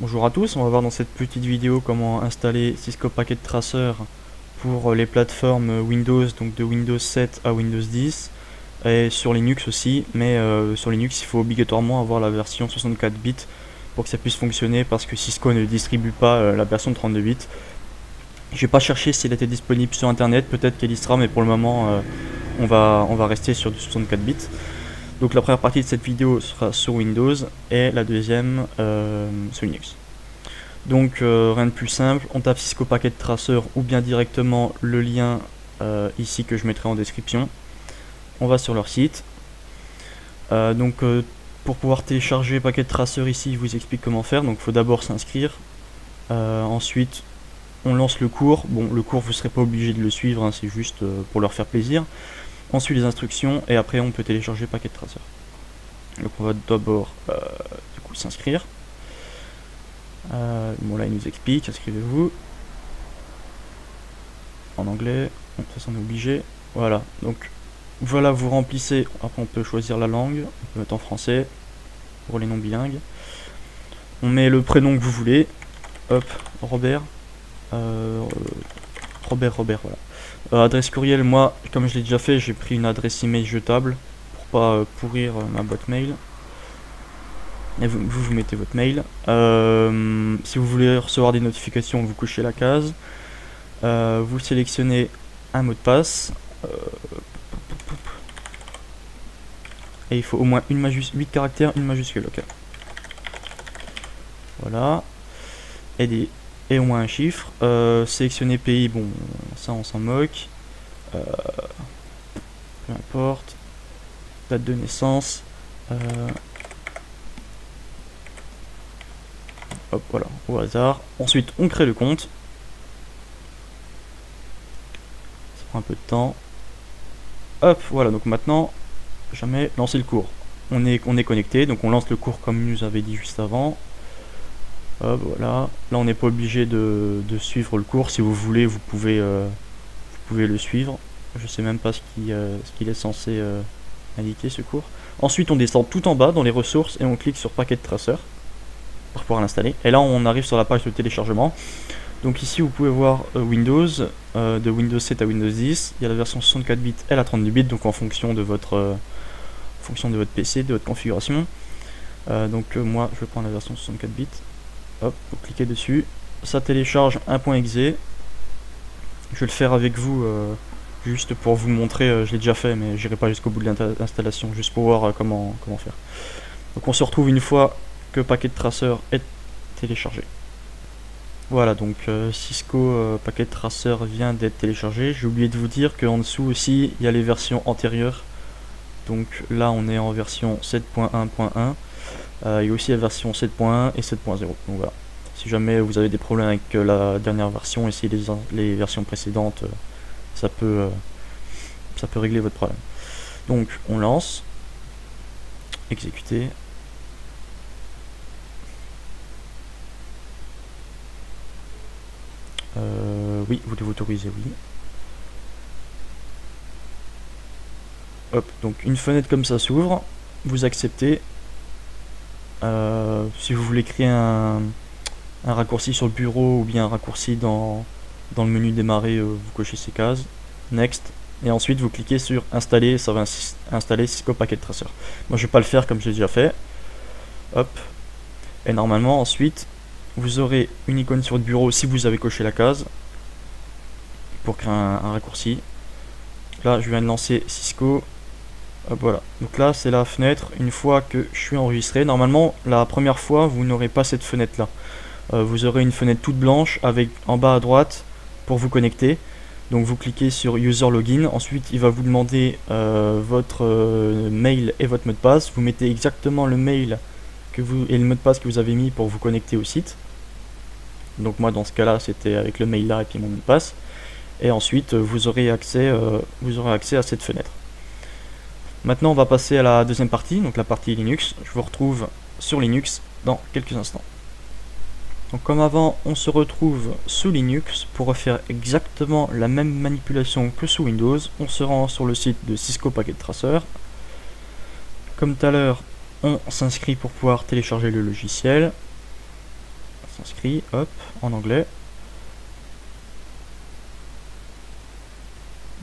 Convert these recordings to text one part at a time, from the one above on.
Bonjour à tous, on va voir dans cette petite vidéo comment installer Cisco Packet Tracer pour les plateformes Windows, donc de Windows 7 à Windows 10, et sur Linux aussi, mais sur Linux il faut obligatoirement avoir la version 64 bits pour que ça puisse fonctionner, parce que Cisco ne distribue pas la version 32 bits. Je vais pas chercher si elle était disponible sur internet, peut-être qu'elle y sera, mais pour le moment on va rester sur du 64 bits. Donc la première partie de cette vidéo sera sur Windows et la deuxième sur Linux. Donc rien de plus simple, on tape Cisco Packet Tracer ou bien directement le lien ici que je mettrai en description. On va sur leur site. Pour pouvoir télécharger Packet Tracer ici, je vous explique comment faire. Donc il faut d'abord s'inscrire. Ensuite on lance le cours. Bon, le cours vous ne serez pas obligé de le suivre, hein, c'est juste pour leur faire plaisir. Ensuite les instructions et après on peut télécharger Packet Tracer. Donc on va d'abord du coup s'inscrire. Bon là il nous explique, inscrivez-vous en anglais, bon, ça on est obligé. Voilà, donc voilà, vous remplissez. Après on peut choisir la langue, on peut mettre en français pour les non bilingues. On met le prénom que vous voulez. Hop, Robert. Robert, voilà. Adresse courriel, moi, comme je l'ai déjà fait, j'ai pris une adresse email jetable pour pas pourrir ma boîte mail. Et vous mettez votre mail. Si vous voulez recevoir des notifications, vous cochez la case. Vous sélectionnez un mot de passe. Et il faut au moins 8 caractères, une majuscule. Ok. Voilà. Et au moins un chiffre. Sélectionner pays, bon, ça on s'en moque. Peu importe. Date de naissance. Hop, voilà, au hasard. Ensuite, on crée le compte. Ça prend un peu de temps. Hop, voilà, donc maintenant, jamais lancer le cours. On est connecté, donc on lance le cours comme nous avait dit juste avant. Hop, voilà. Là, on n'est pas obligé de suivre le cours. Si vous voulez, vous pouvez le suivre. Je sais même pas ce qu'il est censé indiquer, ce cours. Ensuite, on descend tout en bas dans les ressources et on clique sur Packet Tracer pour pouvoir l'installer. Et là, on arrive sur la page de téléchargement. Donc ici, vous pouvez voir Windows, de Windows 7 à Windows 10. Il y a la version 64 bits et la 32 bits, donc en fonction de votre PC, de votre configuration. Moi, je vais prendre la version 64 bits. Hop, vous cliquez dessus. Ça télécharge un .exe. Je vais le faire avec vous, juste pour vous montrer. Je l'ai déjà fait, mais j'irai pas jusqu'au bout de l'installation, juste pour voir comment faire. Donc on se retrouve une fois que Packet Tracer est téléchargé. Voilà, donc Cisco Packet Tracer vient d'être téléchargé. J'ai oublié de vous dire qu'en dessous aussi il y a les versions antérieures. Donc là on est en version 7.1.1. Il y a aussi la version 7.1 et 7.0. Donc voilà, si jamais vous avez des problèmes avec la dernière version, essayez les versions précédentes, ça peut régler votre problème. Donc on lance, exécuter. Oui, vous devez autoriser, oui. Hop, donc une fenêtre comme ça s'ouvre, vous acceptez. Si vous voulez créer un raccourci sur le bureau ou bien un raccourci dans le menu démarrer, vous cochez ces cases. Next. Et ensuite vous cliquez sur installer, ça va installer Cisco Packet Tracer. Moi je vais pas le faire comme j'ai déjà fait. Hop. Et normalement ensuite vous aurez une icône sur le bureau si vous avez coché la case pour créer un raccourci. Là je viens de lancer Cisco. Hop, voilà, donc là c'est la fenêtre. Une fois que je suis enregistré, normalement la première fois vous n'aurez pas cette fenêtre là. Vous aurez une fenêtre toute blanche avec en bas à droite pour vous connecter. Donc vous cliquez sur User Login, ensuite il va vous demander votre mail et votre mot de passe. Vous mettez exactement le mail et le mot de passe que vous avez mis pour vous connecter au site. Donc moi dans ce cas là c'était avec le mail là et puis mon mot de passe. Et ensuite vous aurez accès à cette fenêtre. Maintenant on va passer à la deuxième partie, donc la partie Linux. Je vous retrouve sur Linux dans quelques instants. Donc comme avant, on se retrouve sous Linux pour refaire exactement la même manipulation que sous Windows. On se rend sur le site de Cisco Packet Tracer. Comme tout à l'heure, on s'inscrit pour pouvoir télécharger le logiciel. s'inscrit, hop, en anglais.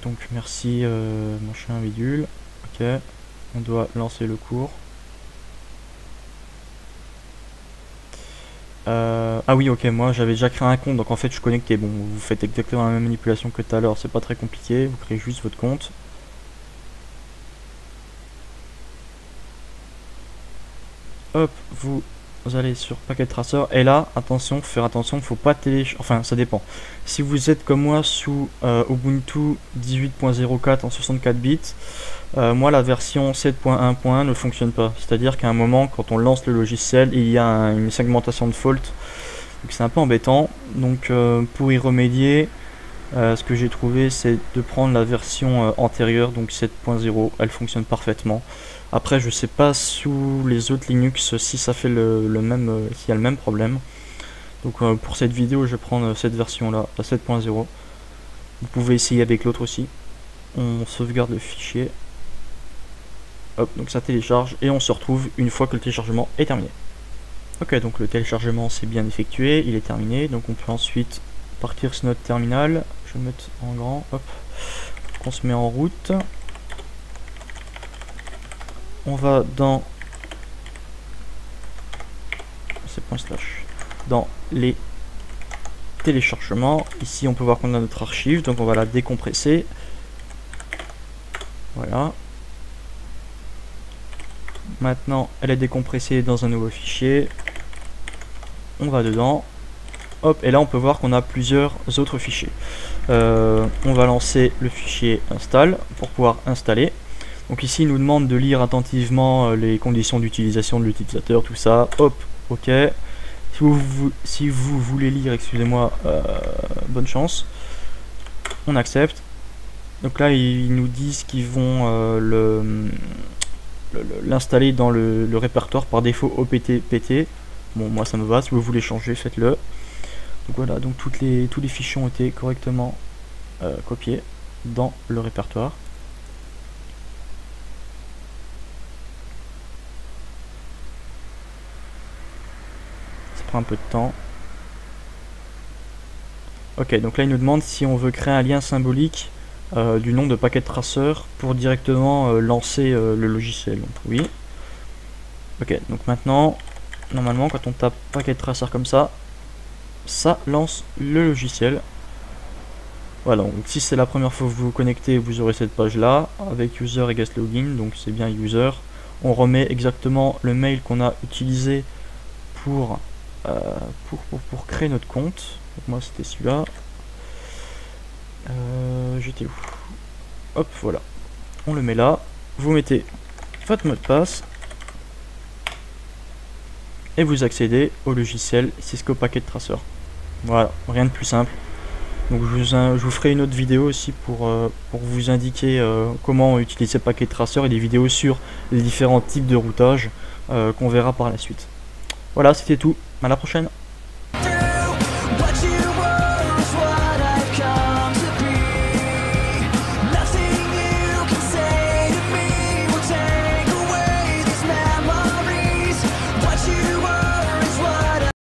Donc merci machin bidule. Ok, on doit lancer le cours. Ah oui, ok, moi j'avais déjà créé un compte, donc en fait je suis connecté. Bon, vous faites exactement la même manipulation que tout à l'heure, c'est pas très compliqué, vous créez juste votre compte. Hop, vous allez sur Packet Tracer, et là, attention, faut faire attention, faut pas télécharger, enfin ça dépend. Si vous êtes comme moi sous Ubuntu 18.04 en 64 bits, moi la version 7.1.1 ne fonctionne pas. C'est-à-dire qu'à un moment, quand on lance le logiciel, il y a une segmentation de fault. Donc c'est un peu embêtant. Donc pour y remédier, ce que j'ai trouvé, c'est de prendre la version antérieure, donc 7.0. Elle fonctionne parfaitement. Après, je sais pas sous les autres Linux si ça fait le même, s'il y a le même problème. Donc pour cette vidéo, je vais prendre cette version-là, la 7.0. Vous pouvez essayer avec l'autre aussi. On sauvegarde le fichier. Hop, donc ça télécharge et on se retrouve une fois que le téléchargement est terminé. Ok, donc le téléchargement s'est bien effectué, il est terminé. Donc on peut ensuite partir sur notre terminal. Je vais le mettre en grand. Hop, on se met en route. On va dans dans les téléchargements. Ici on peut voir qu'on a notre archive, donc on va la décompresser. Voilà. Maintenant elle est décompressée dans un nouveau fichier. On va dedans. Hop, et là on peut voir qu'on a plusieurs autres fichiers. On va lancer le fichier install pour pouvoir installer. Donc ici il nous demande de lire attentivement les conditions d'utilisation de l'utilisateur, tout ça. Hop, ok. Si vous voulez lire, excusez-moi, bonne chance. On accepte. Donc là ils nous disent qu'ils vont l'installer dans le répertoire par défaut OPT-PT. Bon, moi ça me va, si vous voulez changer, faites-le. Donc voilà, donc tous les fichiers ont été correctement copiés dans le répertoire. Ça prend un peu de temps. Ok, donc là il nous demande si on veut créer un lien symbolique du nom de Packet Tracer pour directement lancer le logiciel. Donc oui. Ok, donc maintenant, normalement quand on tape Packet Tracer comme ça lance le logiciel. Voilà, donc si c'est la première fois que vous vous connectez, vous aurez cette page là avec user et guest login, donc c'est bien user. On remet exactement le mail qu'on a utilisé pour créer notre compte. Donc moi c'était celui-là. J'étais où? Hop, voilà. On le met là. Vous mettez votre mot de passe et vous accédez au logiciel Cisco Packet Tracer. Voilà, rien de plus simple. Donc je vous ferai une autre vidéo aussi pour vous indiquer comment utiliser Packet Tracer et des vidéos sur les différents types de routage qu'on verra par la suite. Voilà, c'était tout. À la prochaine.